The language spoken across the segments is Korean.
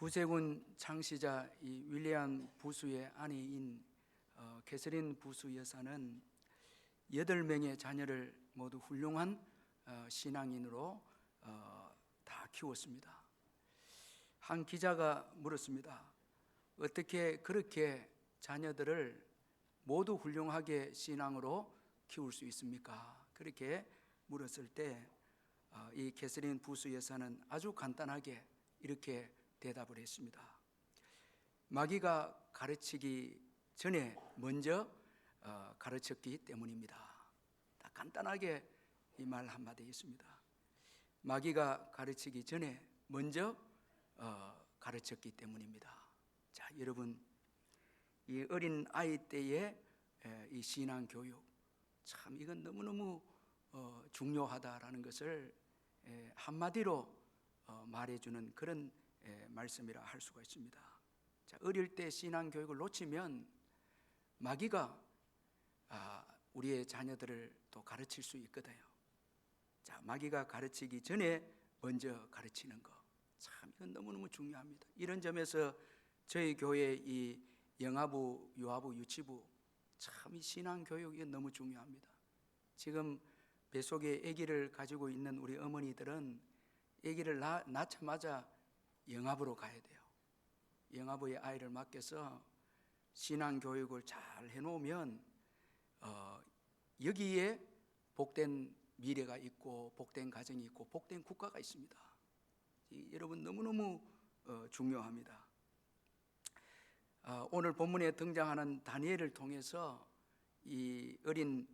구세군 창시자 이 윌리엄 부수의 아내인 캐서린 부수 여사는 8명의 자녀를 모두 훌륭한 신앙인으로 다 키웠습니다. 한 기자가 물었습니다. 어떻게 그렇게 자녀들을 모두 훌륭하게 신앙으로 키울 수 있습니까? 그렇게 물었을 때 이 캐서린 부수 여사는 아주 간단하게 이렇게 대답을 했습니다. 마귀가 가르치기 전에 먼저 가르쳤기 때문입니다. 다 간단하게 이 말 한마디 했습니다. 마귀가 가르치기 전에 먼저 가르쳤기 때문입니다. 자, 여러분, 이 어린 아이 때의 이 신앙 교육, 참 이건 너무너무 중요하다라는 것을 한마디로 말해주는 그런 말씀이라 할 수가 있습니다. 자, 어릴 때 신앙 교육을 놓치면 마귀가 우리의 자녀들을 또 가르칠 수 있거든요. 자, 마귀가 가르치기 전에 먼저 가르치는 것, 참 이건 너무너무 중요합니다. 이런 점에서 저희 교회 이 영아부, 유아부, 유치부 참 이 신앙 교육이 너무 중요합니다. 지금 뱃속에 아기를 가지고 있는 우리 어머니들은 아기를 낳자마자 영아부로 가야 돼요. 영아부의 아이를 맡겨서 신앙 교육을 잘 해놓으면 여기에 복된 미래가 있고 복된 가정이 있고 복된 국가가 있습니다. 여러분 너무너무 중요합니다. 오늘 본문에 등장하는 다니엘을 통해서 이 어린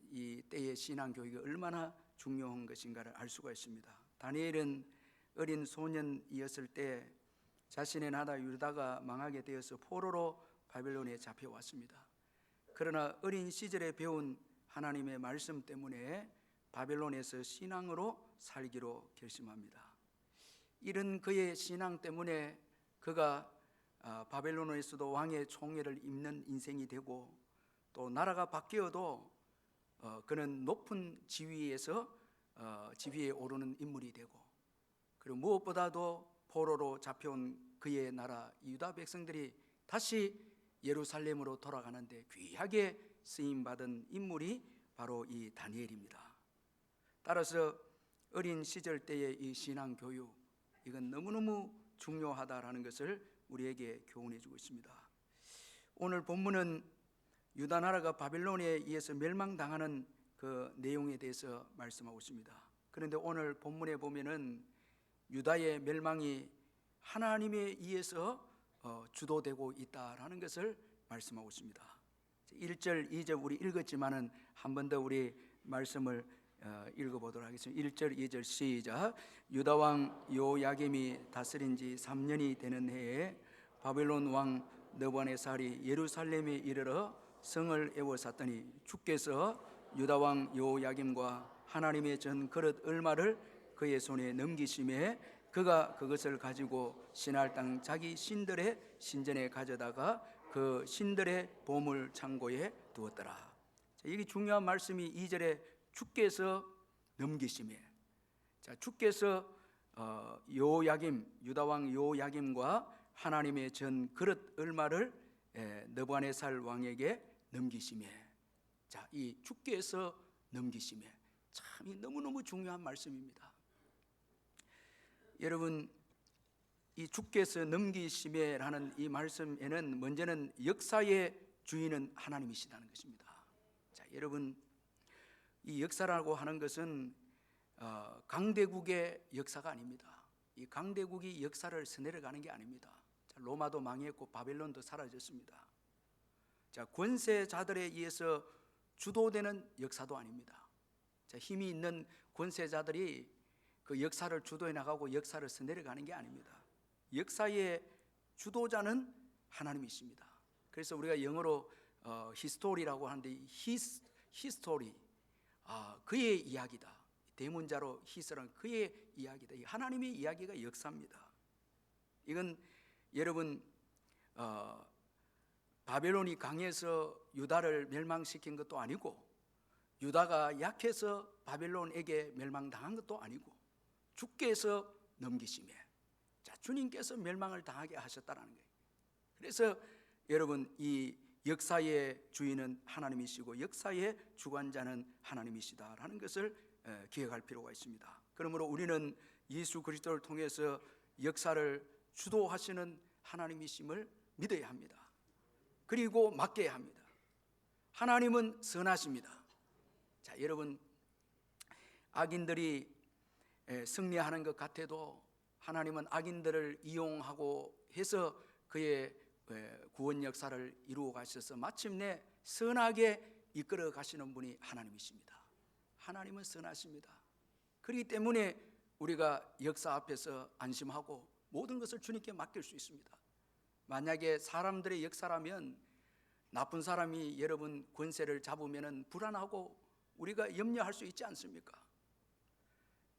이 때의 신앙 교육이 얼마나 중요한 것인가를 알 수가 있습니다. 다니엘은 어린 소년이었을 때 자신의 나라 유다가 망하게 되어서 포로로 바벨론에 잡혀왔습니다. 그러나 어린 시절에 배운 하나님의 말씀 때문에 바벨론에서 신앙으로 살기로 결심합니다. 이런 그의 신앙 때문에 그가 바벨론에서도 왕의 총애를 입는 인생이 되고 또 나라가 바뀌어도 그는 높은 지위에서 지위에 오르는 인물이 되고 그리고 무엇보다도 포로로 잡혀온 그의 나라 유다 백성들이 다시 예루살렘으로 돌아가는데 귀하게 쓰임받은 인물이 바로 이 다니엘입니다. 따라서 어린 시절 때의 이 신앙 교육, 이건 너무너무 중요하다라는 것을 우리에게 교훈해 주고 있습니다. 오늘 본문은 유다 나라가 바벨론에 의해서 멸망당하는 그 내용에 대해서 말씀하고 있습니다. 그런데 오늘 본문에 보면은 유다의 멸망이 하나님에 의해서 주도되고 있다라는 것을 말씀하고 있습니다. 1절, 2절 우리 읽었지만은 한 번 더 우리 말씀을 읽어보도록 하겠습니다. 1절, 2절 시작. 유다 왕 요야김이 다스린 지 3년이 되는 해에 바벨론 왕 느부갓네살이 예루살렘에 이르러 성을 에워쌌더니 주께서 유다 왕 요야김과 하나님의 전 그릇 얼마를 그의 손에 넘기심에 그가 그것을 가지고 시날 땅 자기 신들의 신전에 가져다가 그 신들의 보물 창고에 두었더라. 이게 중요한 말씀이 2절에 주께서 넘기심에, 자, 주께서 요야김, 유다 왕 요야김과 하나님의 전 그릇 얼마를 느부갓네살 왕에게 넘기심에, 자, 이 주께서 넘기심에, 참 너무너무 중요한 말씀입니다. 여러분, 이 주께서 넘기심에라는 이 말씀에는 먼저는 역사의 주인은 하나님이시다는 것입니다. 자, 여러분, 이 역사라고 하는 것은 강대국의 역사가 아닙니다. 이 강대국이 역사를 서내려가는 게 아닙니다. 자, 로마도 망했고 바벨론도 사라졌습니다. 자, 권세자들에 의해서 주도되는 역사도 아닙니다. 자, 힘이 있는 권세자들이 그 역사를 주도해 나가고 역사를 서내려가는 게 아닙니다. 역사의 주도자는 하나님이십니다. 그래서 우리가 영어로 히스토리라고 하는데 히스토리, 그의 이야기다. 대문자로 히스란 그의 이야기다. 하나님의 이야기가 역사입니다. 이건 여러분 바벨론이 강해서 유다를 멸망시킨 것도 아니고 유다가 약해서 바벨론에게 멸망당한 것도 아니고 주께서 넘기심에, 자, 주님께서 멸망을 당하게 하셨다는 거예요. 그래서 여러분, 이 역사의 주인은 하나님이시고 역사의 주관자는 하나님이시다라는 것을 기억할 필요가 있습니다. 그러므로 우리는 예수 그리스도를 통해서 역사를 주도하시는 하나님이심을 믿어야 합니다. 그리고 맡겨야 합니다. 하나님은 선하십니다. 자, 여러분, 악인들이 승리하는 것 같아도 하나님은 악인들을 이용하고 해서 그의 구원 역사를 이루어 가셔서 마침내 선하게 이끌어 가시는 분이 하나님이십니다. 하나님은 선하십니다. 그렇기 때문에 우리가 역사 앞에서 안심하고 모든 것을 주님께 맡길 수 있습니다. 만약에 사람들의 역사라면 나쁜 사람이 여러분 권세를 잡으면 불안하고 우리가 염려할 수 있지 않습니까?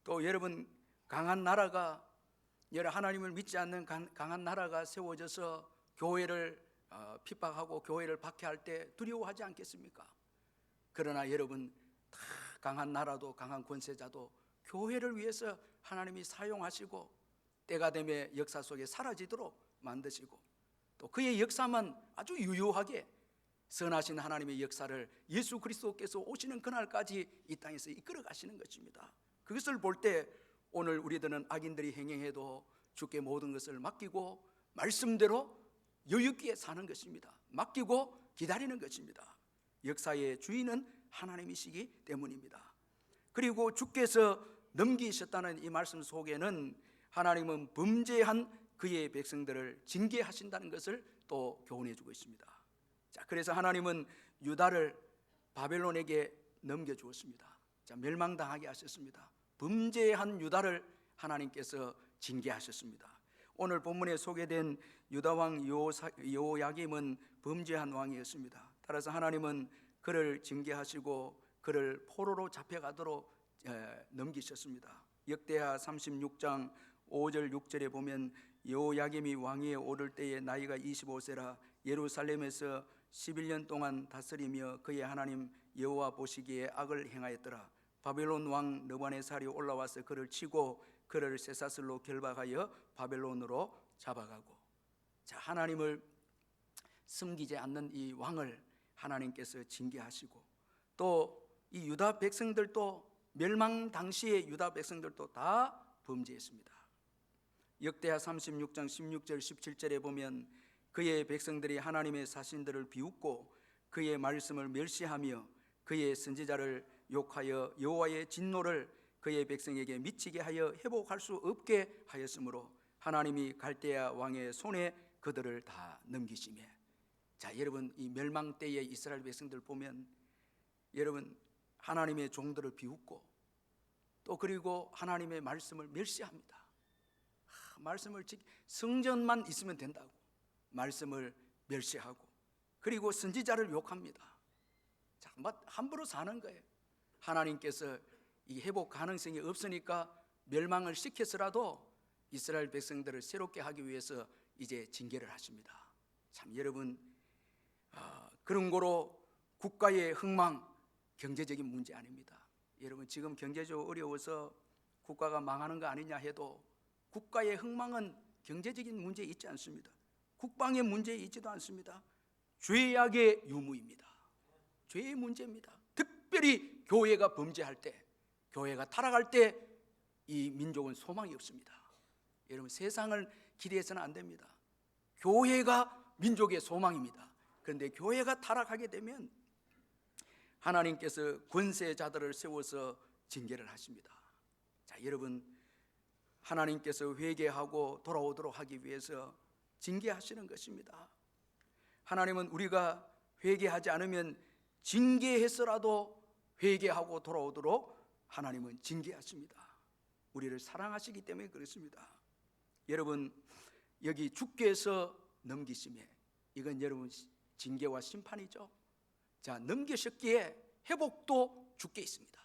또 여러분, 강한 나라가, 하나님을 믿지 않는 강한 나라가 세워져서 교회를 핍박하고 교회를 박해할 때 두려워하지 않겠습니까? 그러나 여러분, 다 강한 나라도 강한 권세자도 교회를 위해서 하나님이 사용하시고 때가 되면 역사 속에 사라지도록 만드시고 또 그의 역사만 아주 유효하게 선하신 하나님의 역사를 예수 그리스도께서 오시는 그날까지 이 땅에서 이끌어 가시는 것입니다. 그것을 볼 때 오늘 우리들은 악인들이 행행해도 주께 모든 것을 맡기고 말씀대로 여유있게 사는 것입니다. 맡기고 기다리는 것입니다. 역사의 주인은 하나님이시기 때문입니다. 그리고 주께서 넘기셨다는 이 말씀 속에는 하나님은 범죄한 그의 백성들을 징계하신다는 것을 또 교훈해 주고 있습니다. 자, 그래서 하나님은 유다를 바벨론에게 넘겨주었습니다. 자, 멸망당하게 하셨습니다. 범죄한 유다를 하나님께서 징계하셨습니다. 오늘 본문에 소개된 유다왕 여호야김은 범죄한 왕이었습니다. 따라서 하나님은 그를 징계하시고 그를 포로로 잡혀가도록 넘기셨습니다. 역대하 36장 5절 6절에 보면 여호야김이 왕위에 오를 때에 나이가 25세라 예루살렘에서 11년 동안 다스리며 그의 하나님 여호와 보시기에 악을 행하였더라. 바벨론 왕 느부갓네살이 올라와서 그를 치고 그를 쇠사슬로 결박하여 바벨론으로 잡아가고. 자, 하나님을 섬기지 않는 이 왕을 하나님께서 징계하시고 또 이 유다 백성들도 멸망 당시에 유다 백성들도 다 범죄했습니다. 역대하 36장 16절 17절에 보면 그의 백성들이 하나님의 사신들을 비웃고 그의 말씀을 멸시하며 그의 선지자를 욕하여 여호와의 진노를 그의 백성에게 미치게 하여 회복할 수 없게 하였으므로 하나님이 갈대아 왕의 손에 그들을 다 넘기시며. 자, 여러분, 이 멸망 때의 이스라엘 백성들 보면 여러분 하나님의 종들을 비웃고 또 그리고 하나님의 말씀을 멸시합니다. 말씀을 성전만 있으면 된다고 말씀을 멸시하고 그리고 선지자를 욕합니다. 자, 함부로 사는 거예요. 하나님께서 이 회복 가능성이 없으니까 멸망을 시켜서라도 이스라엘 백성들을 새롭게 하기 위해서 이제 징계를 하십니다. 참, 여러분, 그런 거로 국가의 흥망, 경제적인 문제 아닙니다. 여러분, 지금 경제적으로 어려워서 국가가 망하는 거 아니냐 해도 국가의 흥망은 경제적인 문제에 있지 않습니다. 국방의 문제에 있지도 않습니다. 죄악의 유무입니다. 죄의 문제입니다. 특별히 교회가 범죄할 때, 교회가 타락할 때 이 민족은 소망이 없습니다. 여러분, 세상을 기대해서는 안 됩니다. 교회가 민족의 소망입니다. 그런데 교회가 타락하게 되면 하나님께서 권세자들을 세워서 징계를 하십니다. 자, 여러분, 하나님께서 회개하고 돌아오도록 하기 위해서 징계하시는 것입니다. 하나님은 우리가 회개하지 않으면 징계해서라도 회개하고 돌아오도록 하나님은 징계하십니다. 우리를 사랑하시기 때문에 그렇습니다. 여러분, 여기 주께서 넘기심에 이건 여러분 징계와 심판이죠. 자, 넘기셨기에 회복도 주께 있습니다.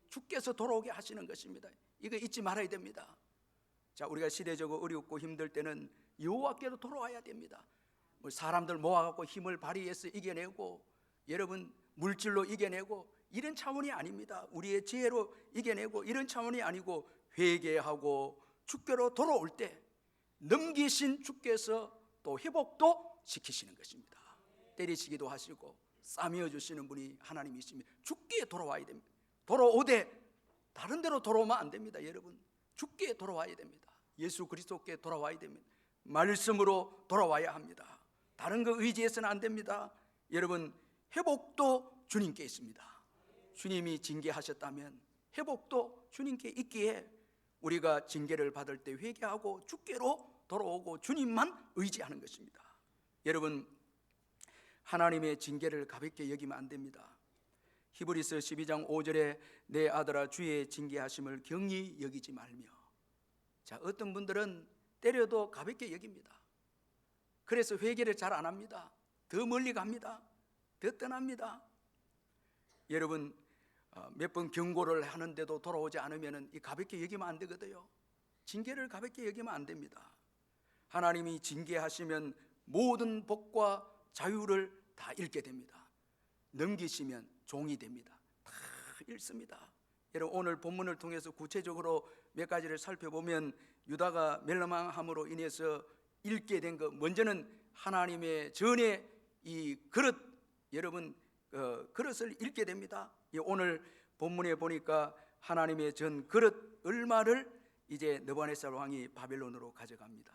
주께서 돌아오게 하시는 것입니다. 이거 잊지 말아야 됩니다. 자, 우리가 시대적으로 어렵고 힘들 때는 여호와께로 돌아와야 됩니다. 사람들 모아갖고 힘을 발휘해서 이겨내고 여러분 물질로 이겨내고 이런 차원이 아닙니다. 우리의 지혜로 이겨내고 이런 차원이 아니고 회개하고 주께로 돌아올 때 넘기신 주께서 또 회복도 시키시는 것입니다. 때리시기도 하시고 싸매어 주시는 분이 하나님이십니다. 주께 돌아와야 됩니다. 돌아오되 다른 데로 돌아오면 안 됩니다. 여러분, 주께 돌아와야 됩니다. 예수 그리스도께 돌아와야 됩니다. 말씀으로 돌아와야 합니다. 다른 거 의지해서는 안 됩니다. 여러분, 회복도 주님께 있습니다. 주님이 징계하셨다면 회복도 주님께 있기에 우리가 징계를 받을 때 회개하고 주께로 돌아오고 주님만 의지하는 것입니다. 여러분, 하나님의 징계를 가볍게 여기면 안 됩니다. 히브리서 12장 5절에 내 아들아 주의 징계하심을 경히 여기지 말며. 자, 어떤 분들은 때려도 가볍게 여깁니다. 그래서 회개를 잘 안 합니다. 더 멀리 갑니다. 더 떠납니다. 여러분, 몇 번 경고를 하는데도 돌아오지 않으면 이 가볍게 여기면 안 되거든요. 징계를 가볍게 여기면 안 됩니다. 하나님이 징계하시면 모든 복과 자유를 다 잃게 됩니다. 넘기시면 종이 됩니다. 다 잃습니다. 여러분, 오늘 본문을 통해서 구체적으로 몇 가지를 살펴보면 유다가 멸망함으로 인해서 잃게 된 것, 먼저는 하나님의 전에 이 그릇, 여러분 그릇을 잃게 됩니다. 오늘 본문에 보니까 하나님의 전 그릇 얼마를 이제 느부갓네살 왕이 바벨론으로 가져갑니다.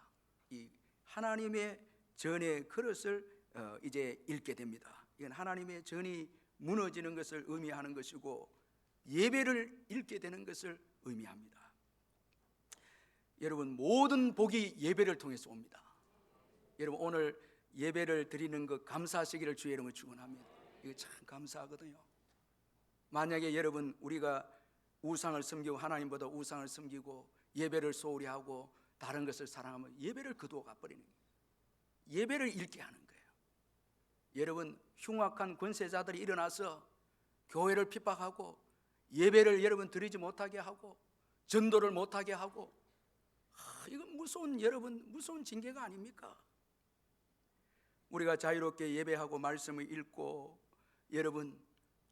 이 하나님의 전의 그릇을 이제 잃게 됩니다. 이건 하나님의 전이 무너지는 것을 의미하는 것이고 예배를 잃게 되는 것을 의미합니다. 여러분, 모든 복이 예배를 통해서 옵니다. 여러분, 오늘 예배를 드리는 것 감사하시기를 주의 이름으로 축원합니다. 이거 참 감사하거든요. 만약에 여러분, 우리가 우상을 섬기고 하나님보다 우상을 섬기고 예배를 소홀히 하고 다른 것을 사랑하면 예배를 거두어 가버리는 거예요. 예배를 잃게 하는 거예요. 여러분, 흉악한 권세자들이 일어나서 교회를 핍박하고 예배를 여러분 드리지 못하게 하고 전도를 못하게 하고, 이건 무서운, 여러분 무서운 징계가 아닙니까? 우리가 자유롭게 예배하고 말씀을 읽고 여러분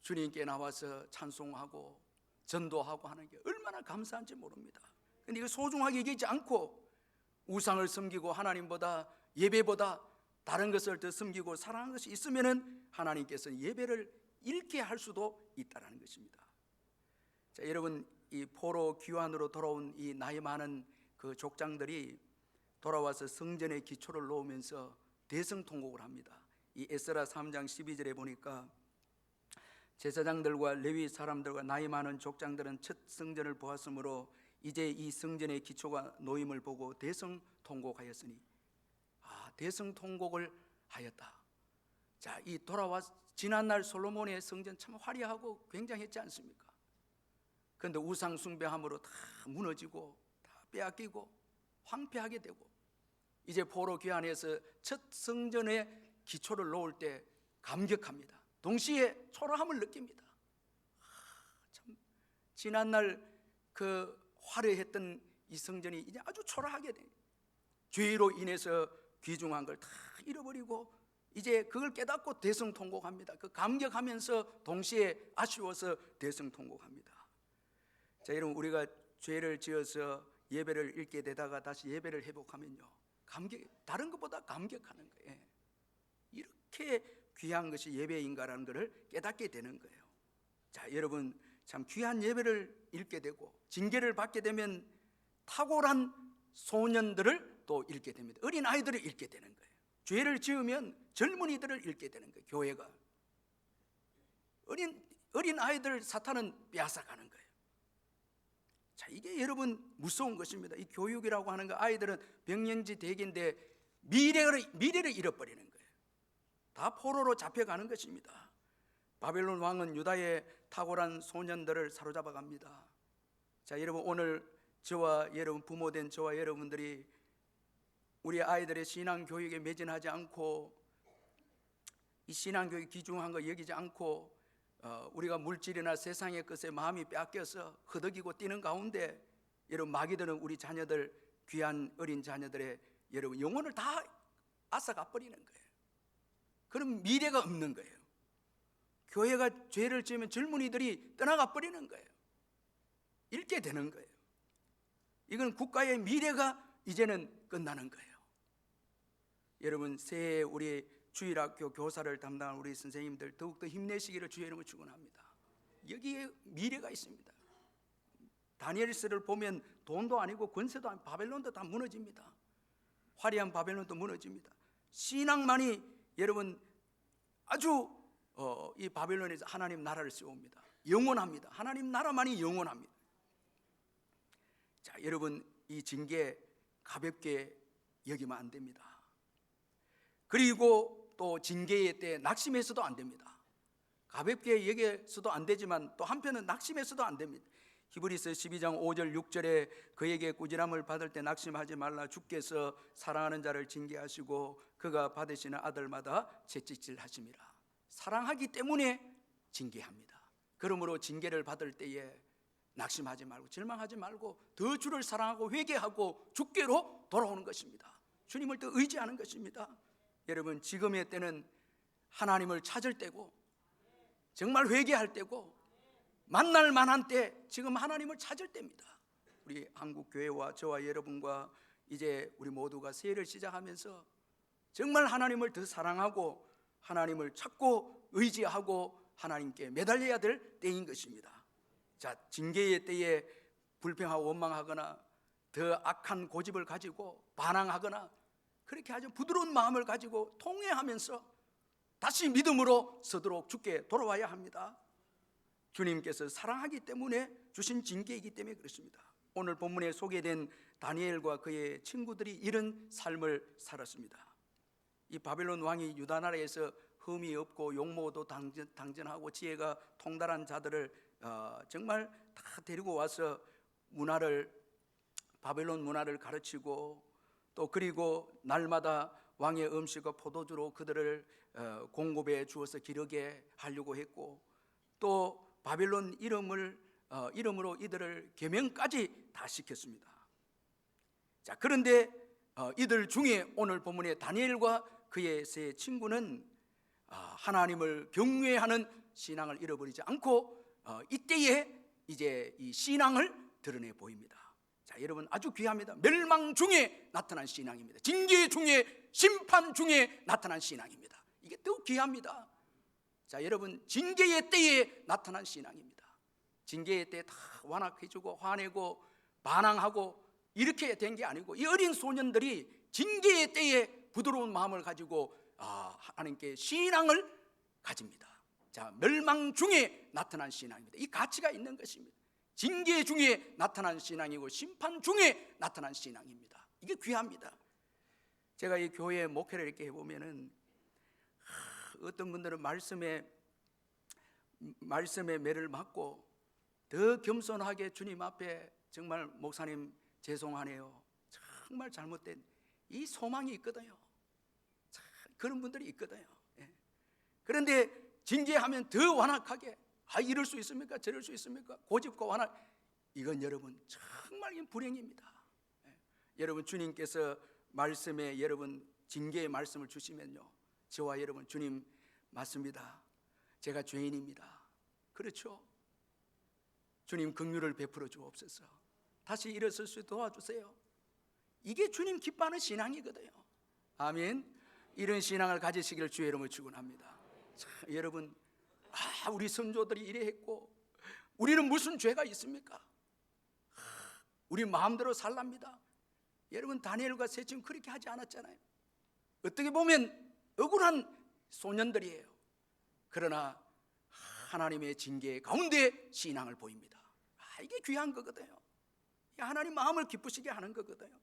주님께 나와서 찬송하고 전도하고 하는 게 얼마나 감사한지 모릅니다. 근데 이거 소중하게 여기지 않고 우상을 섬기고 하나님보다 예배보다 다른 것을 더 섬기고 사랑하는 것이 있으면은 하나님께서 예배를 잃게 할 수도 있다라는 것입니다. 자, 여러분, 이 포로 귀환으로 돌아온 이 나이 많은 그 족장들이 돌아와서 성전의 기초를 놓으면서 대성통곡을 합니다. 이 에스라 3장 12절에 보니까 제사장들과 레위 사람들과 나이 많은 족장들은 첫 성전을 보았으므로 이제 이 성전의 기초가 놓임을 보고 대성통곡하였으니, 대성통곡을 하였다. 자, 이 돌아와 지난날 솔로몬의 성전 참 화려하고 굉장했지 않습니까? 그런데 우상 숭배함으로 다 무너지고 다 빼앗기고 황폐하게 되고 이제 포로 귀환해서 첫 성전의 기초를 놓을 때 감격합니다. 동시에 초라함을 느낍니다. 참 지난날 그 화려했던 이 성전이 이제 아주 초라하게 돼. 죄로 인해서 귀중한 걸 다 잃어버리고 이제 그걸 깨닫고 대성통곡합니다. 그 감격하면서 동시에 아쉬워서 대성통곡합니다. 자, 여러분, 우리가 죄를 지어서 예배를 잃게 되다가 다시 예배를 회복하면요, 다른 것보다 감격하는 거예요. 이렇게 귀한 것이 예배인가라는 것을 깨닫게 되는 거예요. 자, 여러분, 참 귀한 예배를 잃게 되고 징계를 받게 되면 탁월한 소년들을 또 잃게 됩니다. 어린 아이들을 잃게 되는 거예요. 죄를 지으면 젊은이들을 잃게 되는 거예요. 교회가 어린 아이들 사탄은 빼앗아가는 거예요. 자, 이게 여러분 무서운 것입니다. 이 교육이라고 하는 거, 아이들은 병영지 대기인데 미래를 잃어버리는 거예요. 다 포로로 잡혀가는 것입니다. 바벨론 왕은 유다의 탁월한 소년들을 사로잡아 갑니다. 자, 여러분, 오늘 저와 여러분, 부모된 저와 여러분들이 우리 아이들의 신앙교육에 매진하지 않고 이 신앙교육 귀중한 거 여기지 않고 우리가 물질이나 세상의 것에 마음이 빼앗겨서 허덕이고 뛰는 가운데 여러분, 마귀들은 우리 자녀들, 귀한 어린 자녀들의 여러분 영혼을 다 앗아가 버리는 거예요. 그럼 미래가 없는 거예요. 교회가 죄를 지으면 젊은이들이 떠나가 버리는 거예요. 잃게 되는 거예요. 이건 국가의 미래가 이제는 끝나는 거예요. 여러분, 새해 우리 주일학교 교사를 담당한 우리 선생님들 더욱더 힘내시기를 주의 이름으로 축원합니다. 여기에 미래가 있습니다. 다니엘서를 보면 돈도 아니고 권세도 아니고 바벨론도 다 무너집니다. 화려한 바벨론도 무너집니다. 신앙만이 여러분 아주 이 바벨론에서 하나님 나라를 세웁니다. 영원합니다. 하나님 나라만이 영원합니다. 자, 여러분, 이 징계 가볍게 여기면 안 됩니다. 그리고 또 징계의 때 낙심해서도 안 됩니다. 가볍게 여겨서도 안 되지만 또 한편은 낙심해서도 안 됩니다. 히브리서 12장 5절 6절에 그에게 꾸지람을 받을 때 낙심하지 말라. 주께서 사랑하는 자를 징계하시고 그가 받으시는 아들마다 채찍질 하심이라. 사랑하기 때문에 징계합니다. 그러므로 징계를 받을 때에 낙심하지 말고 절망하지 말고 더 주를 사랑하고 회개하고 주께로 돌아오는 것입니다. 주님을 더 의지하는 것입니다. 여러분, 지금의 때는 하나님을 찾을 때고 정말 회개할 때고 만날 만한 때, 지금 하나님을 찾을 때입니다. 우리 한국교회와 저와 여러분과 이제 우리 모두가 새해를 시작하면서 정말 하나님을 더 사랑하고 하나님을 찾고 의지하고 하나님께 매달려야 될 때인 것입니다. 자, 징계의 때에 불평하고 원망하거나 더 악한 고집을 가지고 반항하거나 그렇게 아주 부드러운 마음을 가지고 통회하면서 다시 믿음으로 서도록 주께 돌아와야 합니다. 주님께서 사랑하기 때문에 주신 징계이기 때문에 그렇습니다. 오늘 본문에 소개된 다니엘과 그의 친구들이 이런 삶을 살았습니다. 이 바벨론 왕이 유다 나라에서 흠이 없고 용모도 당전하고 지혜가 통달한 자들을 정말 다 데리고 와서 바벨론 문화를 가르치고 또 그리고 날마다 왕의 음식과 포도주로 그들을 공급해 주어서 기르게 하려고 했고 또 바벨론 이름으로 이들을 계명까지 다 시켰습니다. 자, 그런데 이들 중에 오늘 본문의 다니엘과 그의 세 친구는 하나님을 경외하는 신앙을 잃어버리지 않고 이때에 이제 이 신앙을 드러내 보입니다. 자, 여러분, 아주 귀합니다. 멸망 중에 나타난 신앙입니다. 징계 중에, 심판 중에 나타난 신앙입니다. 이게 더욱 귀합니다. 자, 여러분, 징계의 때에 나타난 신앙입니다. 징계의 때에 다 완악해지고 화내고 반항하고 이렇게 된 게 아니고 이 어린 소년들이 징계의 때에 부드러운 마음을 가지고 하나님께 신앙을 가집니다. 자, 멸망 중에 나타난 신앙입니다. 이 가치가 있는 것입니다. 징계 중에 나타난 신앙이고 심판 중에 나타난 신앙입니다. 이게 귀합니다. 제가 이 교회 목회를 이렇게 해보면은 어떤 분들은 말씀에 매를 맞고 더 겸손하게 주님 앞에 정말 목사님 죄송하네요, 정말 잘못된 이 소망이 있거든요. 그런 분들이 있거든요. 그런데 징계하면 더 완악하게 이럴 수 있습니까? 저럴 수 있습니까? 고집과 완악, 이건 여러분 정말 불행입니다. 여러분, 주님께서 말씀에 여러분 징계의 말씀을 주시면요, 저와 여러분, 주님 맞습니다, 제가 죄인입니다, 그렇죠, 주님 긍휼을 베풀어 주옵소서, 다시 일어설 수 도와주세요. 이게 주님 기뻐하는 신앙이거든요. 아멘. 이런 신앙을 가지시기를 주의 이름으로 축원합니다. 여러분, 우리 선조들이 이래 했고 우리는 무슨 죄가 있습니까? 우리 마음대로 살랍니다. 여러분, 다니엘과 세 친구 그렇게 하지 않았잖아요. 어떻게 보면 억울한 소년들이에요. 그러나 하나님의 징계 가운데 신앙을 보입니다. 이게 귀한 거거든요. 하나님 마음을 기쁘시게 하는 거거든요.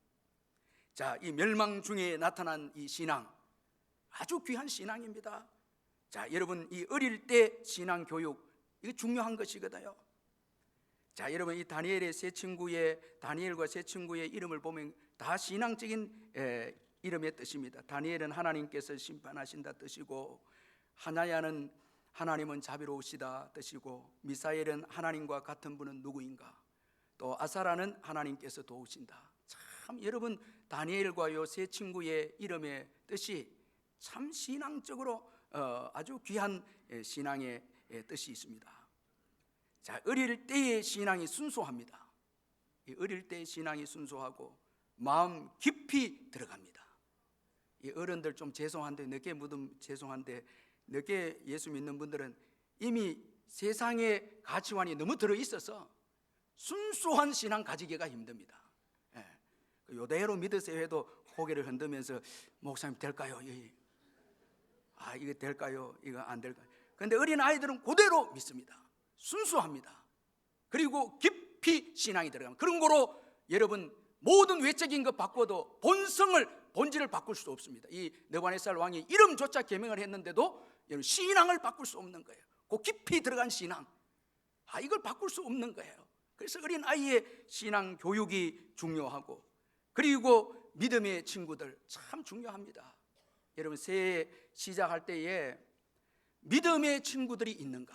자, 이 멸망 중에 나타난 이 신앙, 아주 귀한 신앙입니다. 자, 여러분, 이 어릴 때 신앙 교육, 이거 중요한 것이거든요. 자, 여러분, 이 다니엘과 세 친구의 이름을 보면 다 신앙적인 이름의 뜻입니다. 다니엘은 하나님께서 심판하신다 뜻이고, 하나야는 하나님은 자비로우시다 뜻이고, 미사엘은 하나님과 같은 분은 누구인가, 또 아사라는 하나님께서 도우신다. 참, 여러분, 다니엘과 요 세 친구의 이름의 뜻이 참 신앙적으로 아주 귀한 신앙의 뜻이 있습니다. 자, 어릴 때의 신앙이 순수합니다. 어릴 때의 신앙이 순수하고 마음 깊이 들어갑니다. 이 어른들 좀 죄송한데, 늦게 묻음 죄송한데, 늦게 예수 믿는 분들은 이미 세상의 가치관이 너무 들어있어서 순수한 신앙 가지기가 힘듭니다. 요대로 믿으세요 해도 고개를 흔들면서 목사님 될까요? 이거 될까요? 이거 안 될까요? 그런데 어린 아이들은 그대로 믿습니다. 순수합니다. 그리고 깊이 신앙이 들어갑니다. 그런 거로 여러분 모든 외적인 것 바꿔도 본질을 바꿀 수 없습니다. 이 느부갓네살 왕이 이름조차 계명을 했는데도 여러분 신앙을 바꿀 수 없는 거예요. 그 깊이 들어간 신앙, 이걸 바꿀 수 없는 거예요. 그래서 어린 아이의 신앙 교육이 중요하고, 그리고 믿음의 친구들 참 중요합니다. 여러분 새해 시작할 때에 믿음의 친구들이 있는가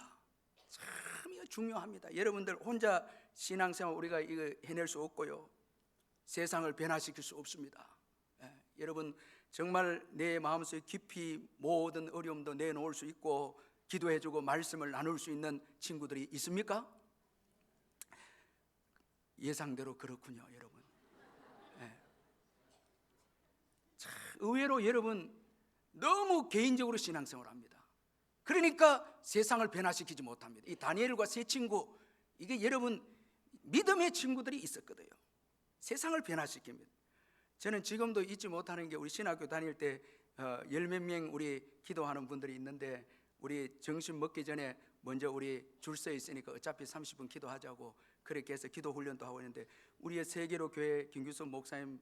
참 이거 중요합니다. 여러분들 혼자 신앙생활 우리가 이거 해낼 수 없고요, 세상을 변화시킬 수 없습니다. 여러분 정말 내 마음속에 깊이 모든 어려움도 내놓을 수 있고 기도해주고 말씀을 나눌 수 있는 친구들이 있습니까? 예상대로 그렇군요, 여러분. 참 의외로 여러분 너무 개인적으로 신앙생활을 합니다. 그러니까 세상을 변화시키지 못합니다. 이 다니엘과 세 친구, 이게 여러분 믿음의 친구들이 있었거든요. 세상을 변화시킵니다. 저는 지금도 잊지 못하는 게, 우리 신학교 다닐 때 열 몇 명 우리 기도하는 분들이 있는데, 우리 점심 먹기 전에 먼저 우리 줄 서 있으니까 어차피 30분 기도하자고 그렇게 해서 기도 훈련도 하고 있는데, 우리의 세계로 교회 김규선 목사님,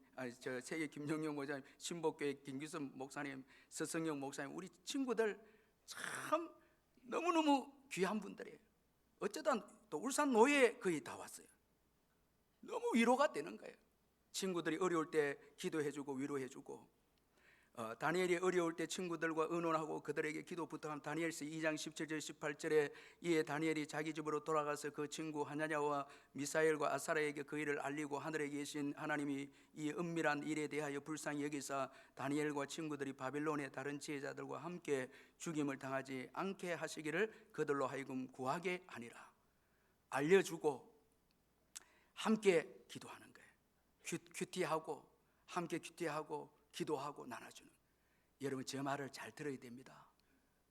세계 김영용 목사님, 신복교회 김규선 목사님, 서성영 목사님, 우리 친구들 참 너무너무 귀한 분들이에요. 어쩌다 또 울산 노예 거의 다 왔어요. 너무 위로가 되는 거예요. 친구들이 어려울 때 기도해주고 위로해주고, 다니엘이 어려울 때 친구들과 의논하고 그들에게 기도 부탁한 다니엘서 2장 17절 18절에 이에 다니엘이 자기 집으로 돌아가서 그 친구 하나냐와 미사엘과 아사랴에게 그 일을 알리고 하늘에 계신 하나님이 이 은밀한 일에 대하여 불쌍히 여기사 다니엘과 친구들이 바빌론의 다른 지혜자들과 함께 죽임을 당하지 않게 하시기를 그들로 하여금 구하게 하니라. 알려주고 함께 기도하는 거예요. 큐티하고 함께 큐티하고 기도하고 나눠주는. 여러분 제 말을 잘 들어야 됩니다.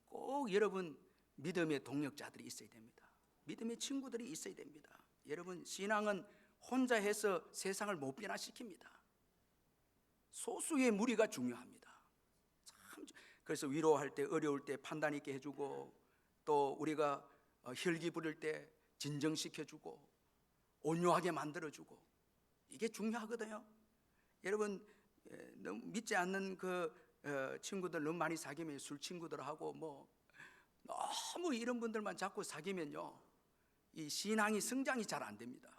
꼭 여러분 믿음의 동력자들이 있어야 됩니다. 믿음의 친구들이 있어야 됩니다. 여러분 신앙은 혼자 해서 세상을 못 변화시킵니다. 소수의 무리가 중요합니다. 참, 그래서 위로할 때, 어려울 때 판단 있게 해주고, 또 우리가 혈기 부릴 때 진정시켜주고 온유하게 만들어주고, 이게 중요하거든요. 여러분 너무 믿지 않는 그 친구들 너무 많이 사귀면, 술 친구들하고 뭐 너무 이런 분들만 자꾸 사귀면요, 이 신앙이 성장이 잘 안 됩니다.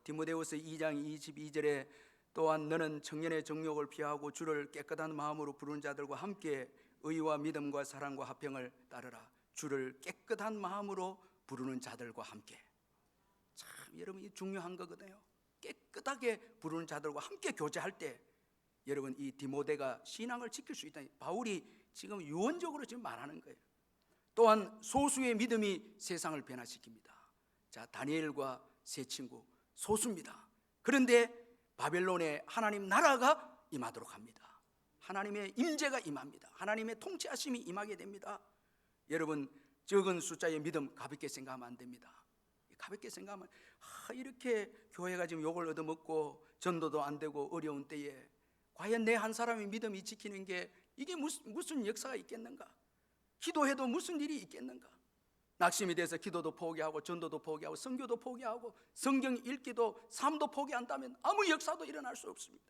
디모데후서 2장 22절에 또한 너는 청년의 정욕을 피하고 주를 깨끗한 마음으로 부르는 자들과 함께 의와 믿음과 사랑과 화평을 따르라. 주를 깨끗한 마음으로 부르는 자들과 함께. 참 여러분 이 중요한 거거든요. 깨끗하게 부르는 자들과 함께 교제할 때 여러분 이 디모데가 신앙을 지킬 수 있다. 바울이 지금 유언적으로 지금 말하는 거예요. 또한 소수의 믿음이 세상을 변화시킵니다. 자, 다니엘과 세 친구 소수입니다. 그런데 바벨론에 하나님 나라가 임하도록 합니다. 하나님의 임재가 임합니다. 하나님의 통치하심이 임하게 됩니다. 여러분 적은 숫자의 믿음 가볍게 생각하면 안 됩니다. 가볍게 생각하면 이렇게 교회가 지금 욕을 얻어먹고 전도도 안 되고 어려운 때에 과연 내 한 사람의 믿음이 지키는 게 이게 무슨 역사가 있겠는가? 기도해도 무슨 일이 있겠는가? 낙심이 돼서 기도도 포기하고 전도도 포기하고 선교도 포기하고 성경 읽기도 삶도 포기한다면 아무 역사도 일어날 수 없습니다.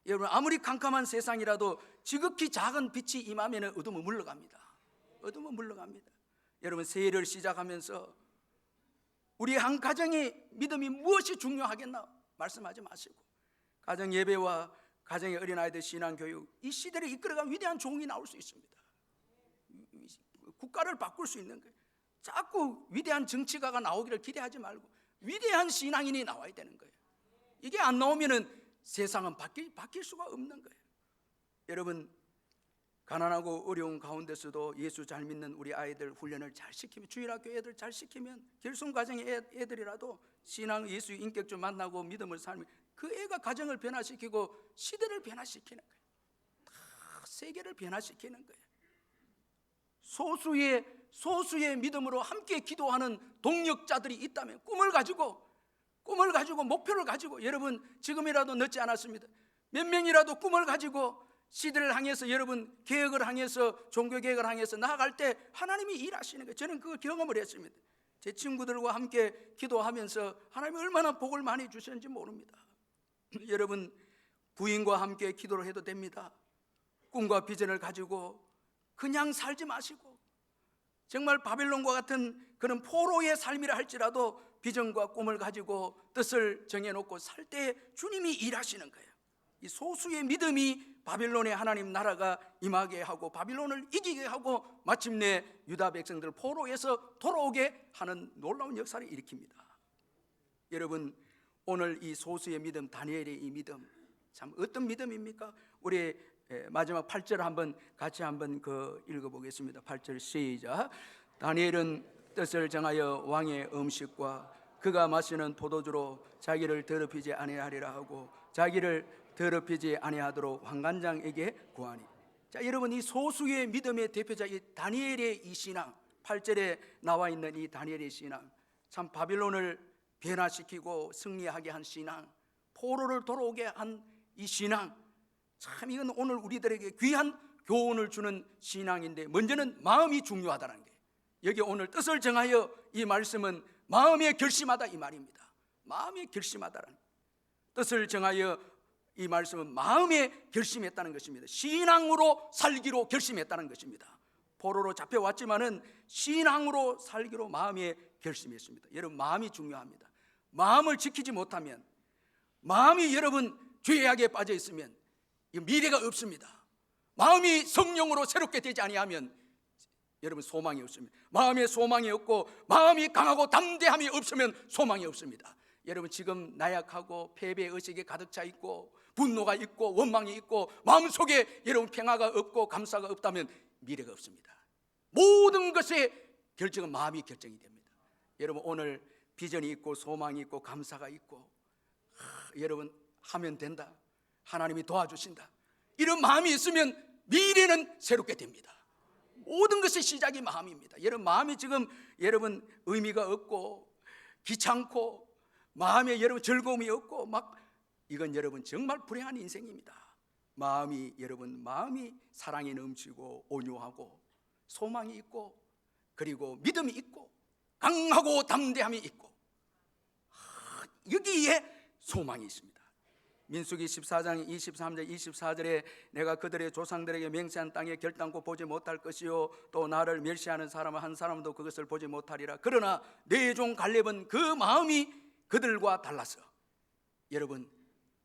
여러분 아무리 캄캄한 세상이라도 지극히 작은 빛이 임하면 어둠은 물러갑니다. 어둠은 물러갑니다. 여러분 새해를 시작하면서 우리 한 가정의 믿음이 무엇이 중요하겠나 말씀하지 마시고, 가정 예배와 가정의 어린아이들 신앙교육, 이 시대를 이끌어간 위대한 종이 나올 수 있습니다. 국가를 바꿀 수 있는 거예요. 자꾸 위대한 정치가가 나오기를 기대하지 말고 위대한 신앙인이 나와야 되는 거예요. 이게 안 나오면은 세상은 바뀔 수가 없는 거예요. 여러분 가난하고 어려운 가운데서도 예수 잘 믿는 우리 아이들 훈련을 잘 시키면, 주일학교 애들 잘 시키면, 결손 가정의 애들이라도 신앙 예수 인격 좀 만나고 믿음을 살면 그 애가 가정을 변화시키고 시대를 변화시키는 거예요. 다 세계를 변화시키는 거예요. 소수의 믿음으로 함께 기도하는 동력자들이 있다면, 꿈을 가지고 목표를 가지고, 여러분 지금이라도 늦지 않았습니다. 몇 명이라도 꿈을 가지고 시대를 향해서, 여러분 계획을 향해서, 종교 계획을 향해서 나아갈 때 하나님이 일하시는 거예요. 저는 그 경험을 했습니다. 제 친구들과 함께 기도하면서 하나님이 얼마나 복을 많이 주셨는지 모릅니다. 여러분 부인과 함께 기도를 해도 됩니다. 꿈과 비전을 가지고 그냥 살지 마시고, 정말 바벨론과 같은 그런 포로의 삶이라 할지라도 비전과 꿈을 가지고 뜻을 정해놓고 살 때 주님이 일하시는 거예요. 이 소수의 믿음이 바벨론의 하나님 나라가 임하게 하고 바빌론을 이기게 하고 마침내 유다 백성들 포로에서 돌아오게 하는 놀라운 역사를 일으킵니다. 여러분 오늘 이 소수의 믿음, 다니엘의 이 믿음, 참 어떤 믿음입니까? 우리 마지막 8절 한번 같이 한번 읽어보겠습니다. 8절 시작. 다니엘은 뜻을 정하여 왕의 음식과 그가 마시는 포도주로 자기를 더럽히지 아니하리라 하고 자기를 더럽히지 아니하도록 환관장에게 구하니. 자, 여러분 이 소수의 믿음의 대표자 이 다니엘의 이 신앙, 8절에 나와 있는 이 다니엘의 신앙, 참 바빌론을 변화시키고 승리하게 한 신앙, 포로를 돌아오게 한 이 신앙, 참 이건 오늘 우리들에게 귀한 교훈을 주는 신앙인데, 먼저는 마음이 중요하다는 게, 여기 오늘 뜻을 정하여 이 말씀은 마음에 결심하다 이 말입니다. 마음에 결심하다라는, 뜻을 정하여 이 말씀은 마음에 결심했다는 것입니다. 신앙으로 살기로 결심했다는 것입니다. 포로로 잡혀왔지만은 신앙으로 살기로 마음에 결심했습니다. 여러분 마음이 중요합니다. 마음을 지키지 못하면, 마음이 여러분 죄악에 빠져 있으면 미래가 없습니다. 마음이 성령으로 새롭게 되지 아니하면 여러분 소망이 없습니다. 마음에 소망이 없고 마음이 강하고 담대함이 없으면 소망이 없습니다. 여러분 지금 나약하고 패배의식에 가득 차 있고 분노가 있고 원망이 있고 마음속에 여러분 평화가 없고 감사가 없다면 미래가 없습니다. 모든 것의 결정은 마음이 결정이 됩니다. 여러분 오늘 비전이 있고 소망이 있고 감사가 있고 여러분 하면 된다, 하나님이 도와주신다, 이런 마음이 있으면 미래는 새롭게 됩니다. 모든 것의 시작이 마음입니다. 여러분 마음이 지금 여러분 의미가 없고 귀찮고 마음에 여러분 즐거움이 없고 막, 이건 여러분 정말 불행한 인생입니다. 마음이 여러분 마음이 사랑이 넘치고 온유하고 소망이 있고 그리고 믿음이 있고 강하고 담대함이 있고, 여기에 소망이 있습니다. 민수기 14장 23절 24절에 내가 그들의 조상들에게 맹세한 땅에 결단코 보지 못할 것이요 또 나를 멸시하는 사람 한 사람도 그것을 보지 못하리라. 그러나 내 종 갈렙은 그 마음이 그들과 달라서, 여러분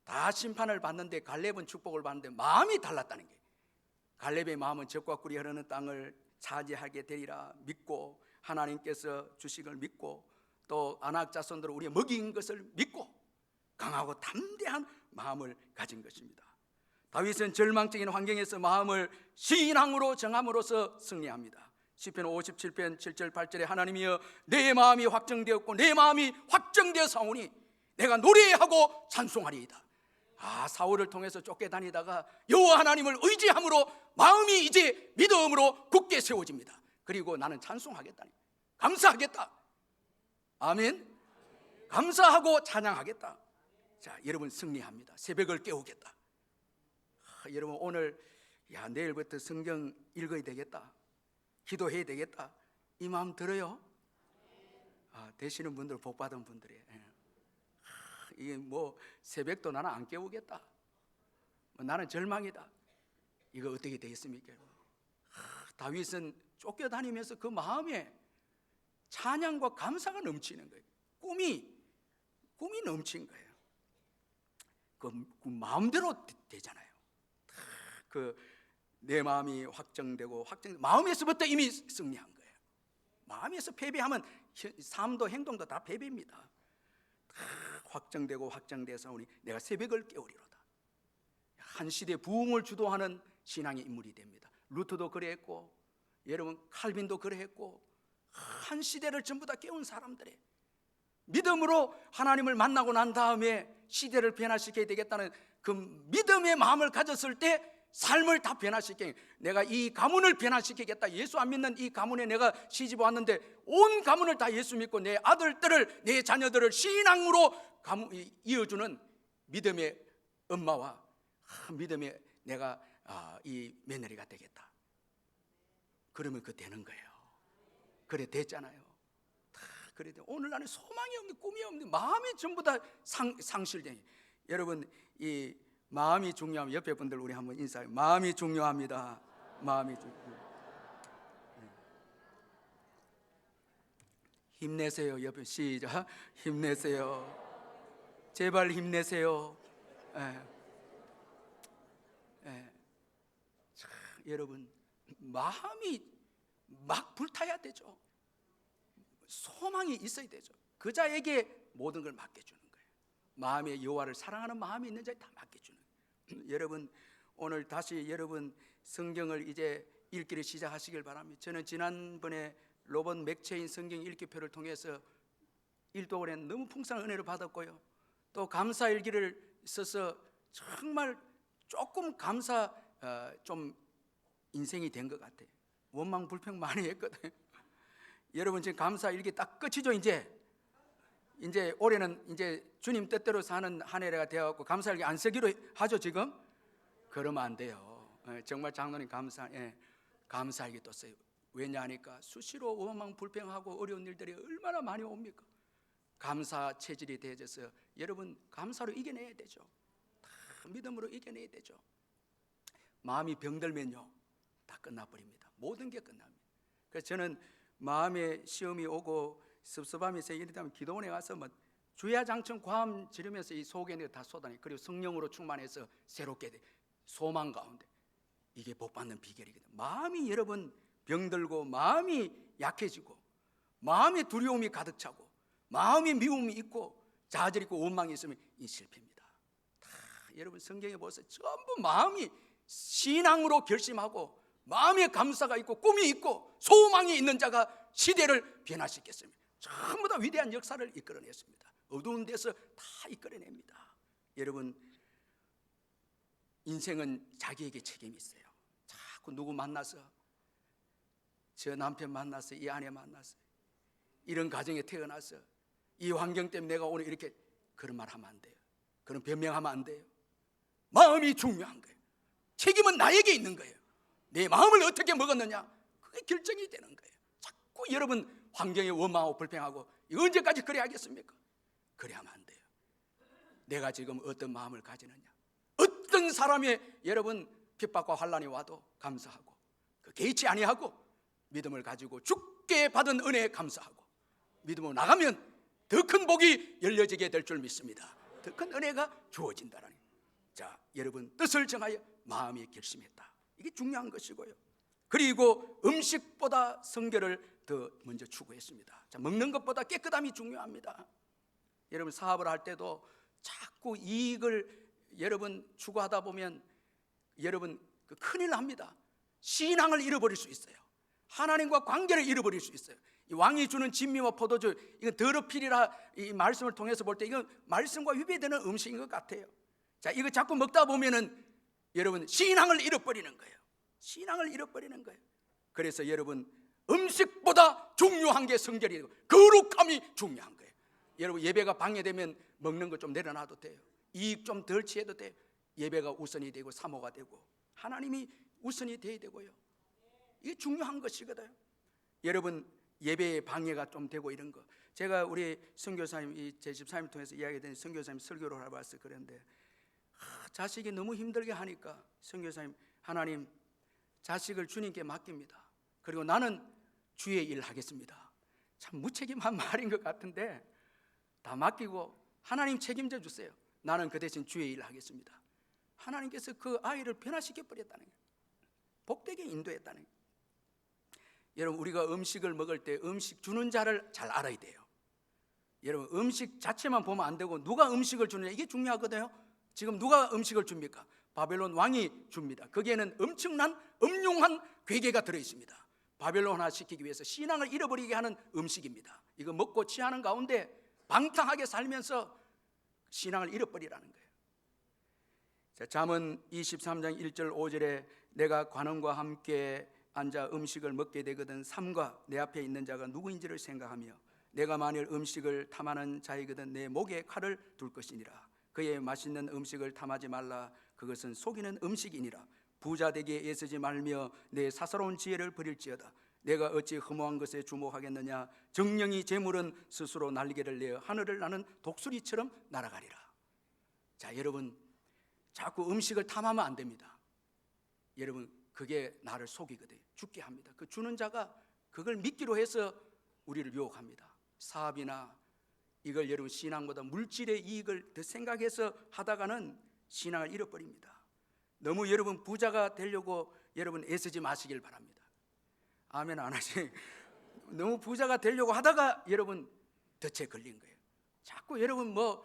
다 심판을 받는데 갈렙은 축복을 받는데 마음이 달랐다는 게, 갈렙의 마음은 젖과 꿀이 흐르는 땅을 차지하게 되리라 믿고 하나님께서 주식을 믿고 또 아낙 자손들을 우리 먹인 것을 믿고 강하고 담대한 마음을 가진 것입니다. 다윗은 절망적인 환경에서 마음을 신앙으로 정함으로써 승리합니다. 시편 57편 7절 8절에 하나님이여 내 마음이 확정되었고 내 마음이 확정되어 사오니 내가 노래하고 찬송하리이다. 사울을 통해서 쫓겨다니다가 여호와 하나님을 의지함으로 마음이 이제 믿음으로 굳게 세워집니다. 그리고 나는 찬송하겠다니, 감사하겠다. 아멘. 감사하고 찬양하겠다. 자, 여러분 승리합니다. 새벽을 깨우겠다. 여러분 오늘 내일부터 성경 읽어야 되겠다, 기도해야 되겠다, 이 마음 들어요? 되시는 분들 복 받은 분들이에요. 이게 뭐 새벽도 나는 안 깨우겠다, 나는 절망이다, 이거 어떻게 되겠습니까? 다윗은 쫓겨다니면서 그 마음에 찬양과 감사가 넘치는 거예요. 꿈이 넘친 거예요. 그 마음대로 되잖아요. 내 마음이 확정되고 마음에서부터 이미 승리한 거예요. 마음에서 패배하면 삶도 행동도 다 패배입니다. 확정되고 확정돼서 우리 내가 새벽을 깨우리로다. 한 시대 부흥을 주도하는 신앙의 인물이 됩니다. 루터도 그랬고 여러분 칼빈도 그랬고 한 시대를 전부 다 깨운 사람들의 믿음으로 하나님을 만나고 난 다음에 시대를 변화시켜야 되겠다는 그 믿음의 마음을 가졌을 때 삶을 다 변화시켜. 내가 이 가문을 변화시키겠다. 예수 안 믿는 이 가문에 내가 시집 왔는데 온 가문을 다 예수 믿고 내 아들들을, 내 자녀들을 신앙으로 이어주는 믿음의 엄마와 믿음의 내가 이 며느리가 되겠다. 그러면 그 되는 거예요. 그래 됐잖아요. 다 그래 돼. 오늘 나는 소망이 없는, 꿈이 없는, 마음이 전부 다 상실돼. 여러분, 이 마음이 중요하면 옆에 분들 우리 한번 인사해. 마음이 중요합니다. 마음이 중요합니다. 힘내세요. 옆에 시작. 힘내세요. 제발 힘내세요. 참, 여러분, 마음이 막 불타야 되죠. 소망이 있어야 되죠. 그 자에게 모든 걸 맡겨주는 거예요. 마음의 여호와를 사랑하는 마음이 있는 자에 다 맡겨주는 거예요. 여러분, 오늘 다시 여러분 성경을 이제 읽기를 시작하시길 바랍니다. 저는 지난번에 로봇 맥체인 성경 읽기표를 통해서 일독을 했는데 너무 풍성한 은혜를 받았고요. 또 감사일기를 써서 정말 조금 좀 인생이 된 것 같아요. 원망 불평 많이 했거든요. 여러분, 지금 감사일기 딱 끝이죠. 이제 올해는 이제 주님 뜻대로 사는 한 해가 되어갖고 감사일기 안 쓰기로 하죠 지금? 그러면 안 돼요. 정말 장로님 감사일기 또 써요. 왜냐하니까 수시로 원망 불평하고 어려운 일들이 얼마나 많이 옵니까? 감사 체질이 되어져서 여러분 감사로 이겨내야 되죠. 다 믿음으로 이겨내야 되죠. 마음이 병들면요 다 끝나버립니다. 모든 게 끝납니다. 그래서 저는 마음에 시험이 오고 섭섭함이 이러다면 기도원에 가서 주야장천 과음 지르면서 이 속에 있는 거 다 쏟아내. 그리고 성령으로 충만해서 새롭게 돼. 소망 가운데. 이게 복받는 비결이거든요. 마음이 여러분 병들고 마음이 약해지고 마음에 두려움이 가득 차고 마음에 미움이 있고 좌절 있고 원망이 있으면 이 실패입니다. 다 여러분 성경에 보세요. 전부 마음이 신앙으로 결심하고 마음에 감사가 있고 꿈이 있고 소망이 있는 자가 시대를 변화시켰습니다. 전부 다 위대한 역사를 이끌어냈습니다. 어두운 데서 다 이끌어냅니다. 여러분, 인생은 자기에게 책임이 있어요. 자꾸 누구 만나서 저 남편 만나서 이 아내 만나서 이런 가정에 태어나서 이 환경 때문에 내가 오늘 이렇게 그런 말 하면 안 돼요. 그런 변명하면 안 돼요. 마음이 중요한 거예요. 책임은 나에게 있는 거예요. 내 마음을 어떻게 먹었느냐 그게 결정이 되는 거예요. 자꾸 여러분 환경에 원망하고 불평하고 언제까지 그래야 하겠습니까? 그래야만 안 돼요. 내가 지금 어떤 마음을 가지느냐, 어떤 사람의 여러분 핍박과 환난이 와도 감사하고 그 개의치 아니하고 믿음을 가지고 주께 받은 은혜에 감사하고 믿음으로 나가면 더 큰 복이 열려지게 될 줄 믿습니다. 더 큰 은혜가 주어진다라는. 자, 여러분 뜻을 정하여 마음이 결심했다. 이게 중요한 것이고요. 그리고 음식보다 성결을 더 먼저 추구했습니다. 자, 먹는 것보다 깨끗함이 중요합니다. 여러분 사업을 할 때도 자꾸 이익을 여러분 추구하다 보면 여러분 큰일 납니다. 신앙을 잃어버릴 수 있어요. 하나님과 관계를 잃어버릴 수 있어요. 이 왕이 주는 진미와 포도주, 이건 더럽히리라 이 말씀을 통해서 볼 때 이건 말씀과 위배되는 음식인 것 같아요. 자, 이거 자꾸 먹다 보면은 여러분 신앙을 잃어버리는 거예요. 신앙을 잃어버리는 거예요. 그래서 여러분 음식보다 중요한 게 성결이고 거룩함이 중요한 거예요. 여러분 예배가 방해되면 먹는 거 좀 내려놔도 돼요. 이익 좀 덜 취해도 돼요. 예배가 우선이 되고 사모가 되고 하나님이 우선이 돼야 되고요. 이게 중요한 것이거든요. 여러분 예배에 방해가 좀 되고 이런 거, 제가 우리 선교사님 제 집사님을 통해서 이야기된 선교사님 설교를 하러 왔어요. 그런데 자식이 너무 힘들게 하니까 선교사님, 하나님 자식을 주님께 맡깁니다. 그리고 나는 주의 일 하겠습니다. 참 무책임한 말인 것 같은데 다 맡기고 하나님 책임져 주세요. 나는 그 대신 주의 일 하겠습니다. 하나님께서 그 아이를 변화시켜 버렸다는 거예요. 복되게 인도했다는 거예요. 여러분 우리가 음식을 먹을 때 음식 주는 자를 잘 알아야 돼요. 여러분 음식 자체만 보면 안 되고 누가 음식을 주느냐 이게 중요하거든요. 지금 누가 음식을 줍니까? 바벨론 왕이 줍니다. 거기에는 엄청난 음흉한 괴계가 들어있습니다. 바벨론화 시키기 위해서 신앙을 잃어버리게 하는 음식입니다. 이거 먹고 취하는 가운데 방탕하게 살면서 신앙을 잃어버리라는 거예요. 자, 잠언 23장 1절 5절에 내가 관원과 함께 앉아 음식을 먹게 되거든 삼가 내 앞에 있는 자가 누구인지를 생각하며 내가 만일 음식을 탐하는 자이거든 내 목에 칼을 둘 것이니라. 그의 맛있는 음식을 탐하지 말라. 그것은 속이는 음식이니라. 부자 되기에 애쓰지 말며 내 사사로운 지혜를 버릴지어다. 내가 어찌 허무한 것에 주목하겠느냐. 정령이 재물은 스스로 날개를 내어 하늘을 나는 독수리처럼 날아가리라. 자, 여러분, 자꾸 음식을 탐하면 안 됩니다. 여러분, 그게 나를 속이거든요. 죽게 합니다. 그 주는 자가 그걸 믿기로 해서 우리를 유혹합니다. 사업이나 이걸 여러분 신앙보다 물질의 이익을 더 생각해서 하다가는 신앙을 잃어버립니다. 너무 여러분 부자가 되려고 여러분 애쓰지 마시길 바랍니다. 아멘 안 하시? 너무 부자가 되려고 하다가 여러분 덫에 걸린 거예요. 자꾸 여러분 뭐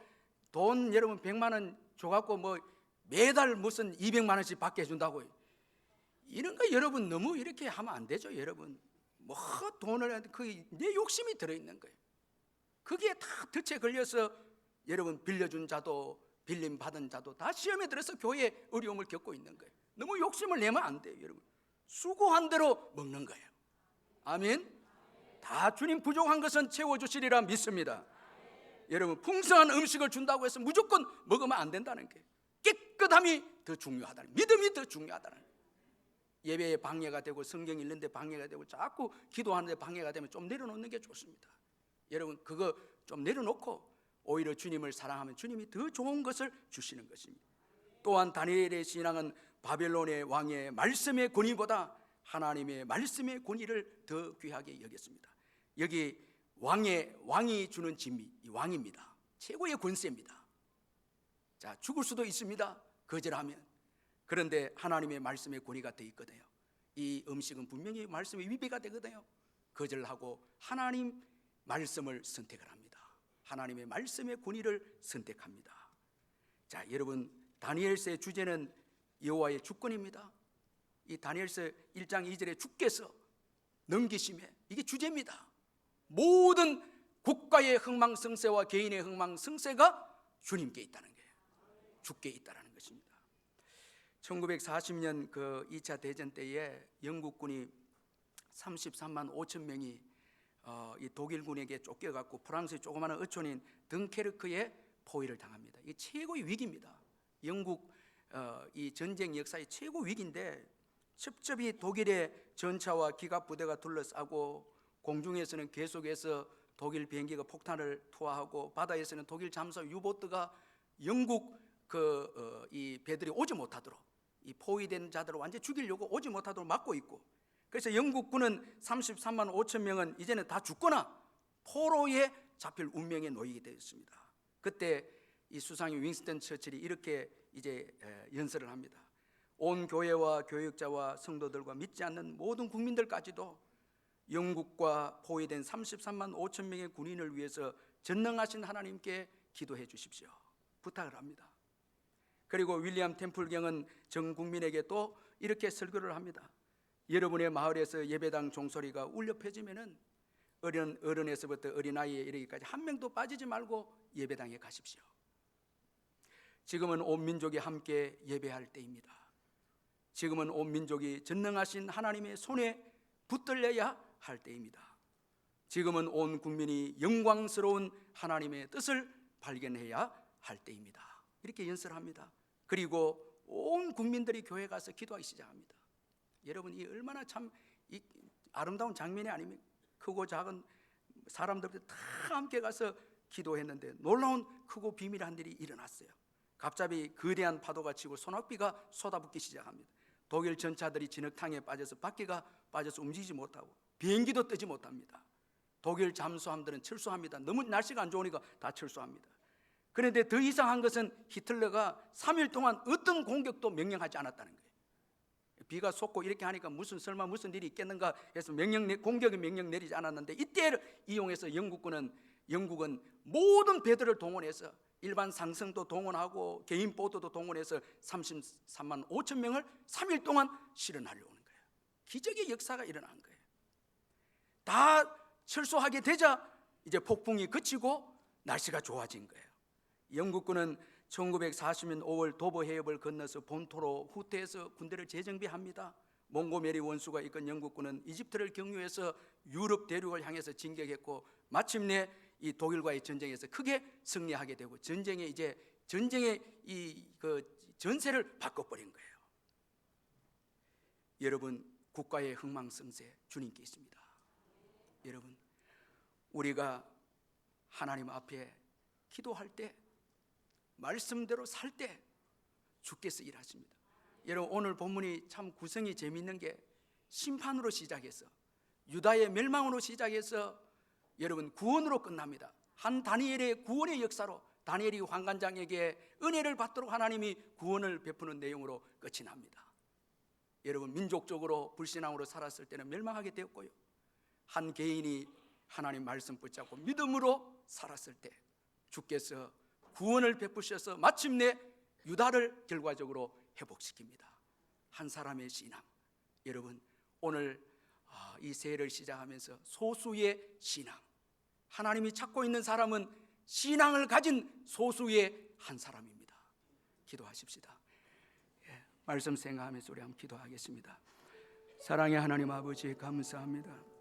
돈 여러분 100만 원 줘갖고 뭐 매달 무슨 200만 원씩 받게 해준다고 이런 거 여러분 너무 이렇게 하면 안 되죠. 여러분 뭐 돈을 내 욕심이 들어있는 거예요. 그게 다 덫에 걸려서 여러분 빌려준 자도 빌림 받은 자도 다 시험에 들어서 교회에 어려움을 겪고 있는 거예요. 너무 욕심을 내면 안 돼요. 여러분 수고한 대로 먹는 거예요. 아멘. 다 주님 부족한 것은 채워주시리라 믿습니다. 여러분 풍성한 음식을 준다고 해서 무조건 먹으면 안 된다는 게 깨끗함이 더 중요하다는, 믿음이 더 중요하다는, 예배에 방해가 되고 성경 읽는데 방해가 되고 자꾸 기도하는데 방해가 되면 좀 내려놓는 게 좋습니다. 여러분 그거 좀 내려놓고 오히려 주님을 사랑하면 주님이 더 좋은 것을 주시는 것입니다. 또한 다니엘의 신앙은 바벨론의 왕의 말씀의 권위보다 하나님의 말씀의 권위를 더 귀하게 여겼습니다. 여기 왕이 주는 진미, 이 왕입니다. 최고의 권세입니다. 자, 죽을 수도 있습니다. 거절하면. 그런데 하나님의 말씀의 권위가 더 있거든요. 이 음식은 분명히 말씀의 위배가 되거든요. 거절하고 하나님 말씀을 선택을 합니다. 하나님의 말씀의 권위를 선택합니다. 자, 여러분 다니엘서의 주제는 여호와의 주권입니다. 이 다니엘서 1장 2절에 주께서 넘기심에 이게 주제입니다. 모든 국가의 흥망성쇠와 개인의 흥망성쇠가 주님께 있다는 거예요. 주께 있다는 것입니다. 1940년 그 2차 대전 때에 영국군이 33만 5천 명이 이 독일군에게 쫓겨갖고 프랑스의 조그마한 어촌인 덩케르크에 포위를 당합니다. 이게 최고의 위기입니다. 영국 이 전쟁 역사의 최고 위기인데 첩첩이 독일의 전차와 기갑 부대가 둘러싸고 공중에서는 계속해서 독일 비행기가 폭탄을 투하하고 바다에서는 독일 잠수함 유보트가 영국 이 배들이 오지 못하도록 이 포위된 자들을 완전히 죽이려고 오지 못하도록 막고 있고, 그래서 영국군은 33만 5천 명은 이제는 다 죽거나 포로에 잡힐 운명에 놓이게 되었습니다. 그때 이 수상이 윈스턴 처칠이 이렇게 이제 연설을 합니다. 온 교회와 교육자와 성도들과 믿지 않는 모든 국민들까지도 영국과 포위된 33만 5천 명의 군인을 위해서 전능하신 하나님께 기도해 주십시오. 부탁을 합니다. 그리고 윌리엄 템플경은 전 국민에게 또 이렇게 설교를 합니다. 여러분의 마을에서 예배당 종소리가 울려 퍼지면은 어른에서부터 어린아이에 이르기까지 한 명도 빠지지 말고 예배당에 가십시오. 지금은 온 민족이 함께 예배할 때입니다. 지금은 온 민족이 전능하신 하나님의 손에 붙들려야 할 때입니다. 지금은 온 국민이 영광스러운 하나님의 뜻을 발견해야 할 때입니다. 이렇게 연설합니다. 그리고 온 국민들이 교회 가서 기도하기 시작합니다. 여러분 이 얼마나 참 이 아름다운 장면이 아닙니까? 크고 작은 사람들 다 함께 가서 기도했는데 놀라운 크고 비밀한 일이 일어났어요. 갑자기 거대한 파도가 치고 소낙비가 쏟아붓기 시작합니다. 독일 전차들이 진흙탕에 빠져서 바퀴가 빠져서 움직이지 못하고 비행기도 뜨지 못합니다. 독일 잠수함들은 철수합니다. 너무 날씨가 안 좋으니까 다 철수합니다. 그런데 더 이상한 것은 히틀러가 3일 동안 어떤 공격도 명령하지 않았다는 거예요. 비가 쏟고 이렇게 하니까 설마 무슨 일이 있겠는가 해서 공격의 명령 내리지 않았는데, 이때를 이용해서 영국은 모든 배들을 동원해서 일반 상승도 동원하고 개인 보트도 동원해서 33만 5천 명을 3일 동안 실현하려고 하는 거예요. 기적의 역사가 일어난 거예요. 다 철수하게 되자 이제 폭풍이 그치고 날씨가 좋아진 거예요. 영국군은 1940년 5월 도보 해협을 건너서 본토로 후퇴해서 군대를 재정비합니다. 몽고메리 원수가 이끈 영국군은 이집트를 경유해서 유럽 대륙을 향해서 진격했고 마침내 이 독일과의 전쟁에서 크게 승리하게 되고 전쟁의 전세를 바꿔버린 거예요. 여러분, 국가의 흥망성쇠 주님께 있습니다. 여러분, 우리가 하나님 앞에 기도할 때, 말씀대로 살 때 주께서 일하십니다. 여러분, 오늘 본문이 참 구성이 재미있는 게 심판으로 시작해서 유다의 멸망으로 시작해서 여러분 구원으로 끝납니다. 한 다니엘의 구원의 역사로 다니엘이 환관장에게 은혜를 받도록 하나님이 구원을 베푸는 내용으로 끝이 납니다. 여러분, 민족적으로 불신앙으로 살았을 때는 멸망하게 되었고요, 한 개인이 하나님 말씀 붙잡고 믿음으로 살았을 때 주께서 구원을 베푸셔서 마침내 유다를 결과적으로 회복시킵니다. 한 사람의 신앙. 여러분, 오늘 이 새해를 시작하면서 소수의 신앙, 하나님이 찾고 있는 사람은 신앙을 가진 소수의 한 사람입니다. 기도하십시다. 말씀 생각하면서 우리 한번 기도하겠습니다. 사랑의 하나님 아버지, 감사합니다.